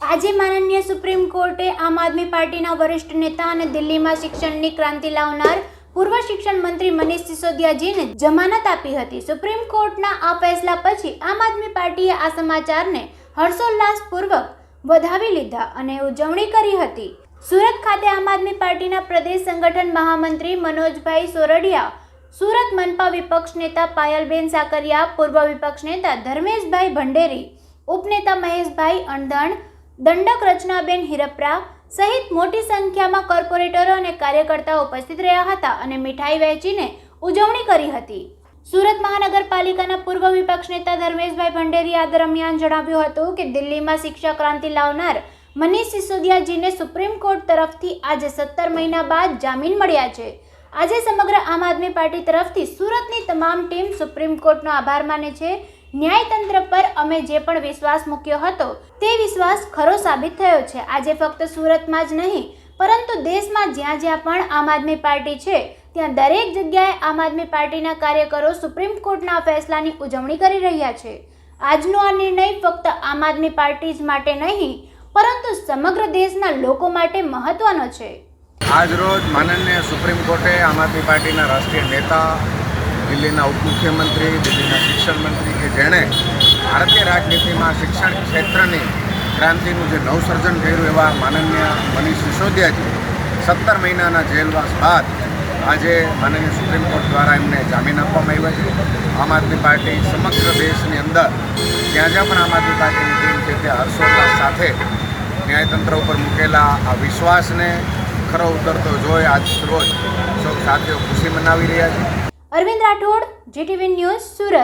આજે માનનીય સુપ્રીમ કોર્ટે આમ આદમી પાર્ટીના વરિષ્ઠ નેતા અને દિલ્હીમાં શિક્ષણની ક્રાંતિ લાવનાર પૂર્વ શિક્ષણ મંત્રી મનીષ સિસોદિયાજીને જમાનત આપી હતી। સુપ્રીમ કોર્ટના આ ફેસલા પછી આમ આદમી પાર્ટીએ આ સમાચારને હર્ષોલ્લાસપૂર્વક વધાવી લીધા અને ઉજવણી કરી હતી। સુરત ખાતે આમ આદમી પાર્ટીના પ્રદેશ સંગઠન મહામંત્રી મનોજભાઈ સોરડિયા, સુરત મનપા વિપક્ષ નેતા પાયલબેન સાકરિયા, પૂર્વ વિપક્ષ નેતા ધર્મેશભાઈ ભંડેરી, ઉપનેતા મહેશભાઈ અણધણ, દંડક રચનાબેન હિરપરા સહિત મોટી સંખ્યામાં કોર્પોરેટરો અને કાર્યકર્તાઓ ઉપસ્થિત રહ્યા હતા અને મીઠાઈ વહેંચીને ઉજવણી કરી હતી। સુરત મહાનગરપાલિકાના પૂર્વ વિપક્ષ નેતા ધર્મેશભાઈ ભંડેરી આ દરમિયાન જણાવ્યું હતું કે દિલ્હીમાં શિક્ષા ક્રાંતિ લાવનાર મનીષ સિસોદિયાજીને સુપ્રીમ કોર્ટ તરફથી આજે 17 મહિના બાદ જામીન મળ્યા છે। આજે સમગ્ર આમ આદમી પાર્ટી તરફથી સુરતની તમામ ટીમ સુપ્રીમ કોર્ટનો આભાર માને છે। ન્યાયતંત્ર પર અમે જે પણ વિશ્વાસ મૂક્યો હતો તે વિશ્વાસ ખરો સાબિત થયો છે। આજે ફક્ત સુરતમાં જ નહીં પરંતુ દેશમાં જ્યાં જ્યાં પણ આમ આદમી પાર્ટી છે ત્યાં દરેક જગ્યાએ આમ આદમી પાર્ટીના કાર્યકરો સુપ્રીમ કોર્ટના ફેસલાની ઉજવણી કરી રહ્યા છે। આજનો આ નિર્ણય ફક્ત આમ આદમી પાર્ટી જ માટે નહીં પરંતુ સમગ્ર દેશના લોકો માટે મહત્વનો છે। આજ રોજ માનનીય સુપ્રીમ કોર્ટે આમ આદમી પાર્ટીના રાષ્ટ્રીય નેતા, દિલ્હીના ઉપમુખ્યમંત્રી, દિલ્હીના શિક્ષણ મંત્રી કે જેણે ભારતીય રાજનીતિમાં શિક્ષણ ક્ષેત્રની ક્રાંતિનું જે નવસર્જન કર્યું એવા માનનીય મનીષ સિસોદિયાજી 17 મહિનાના જેલવાસ બાદ આજે માનનીય સુપ્રીમ કોર્ટ દ્વારા એમને જામીન આપવામાં આવ્યા છે। આમ આદમી પાર્ટી સમગ્ર દેશની અંદર જ્યાં જ્યાં પણ આમ આદમી પાર્ટીની ટીમ છે તે હર્ષોલ્લાસ સાથે ન્યાયતંત્ર ઉપર મૂકેલા આ વિશ્વાસને ખરો ઉતરતો જોઈ આજ રોજ સૌ સાથીઓ ખુશી મનાવી રહ્યા છે। Arvind Rathod, GTV news, Surat.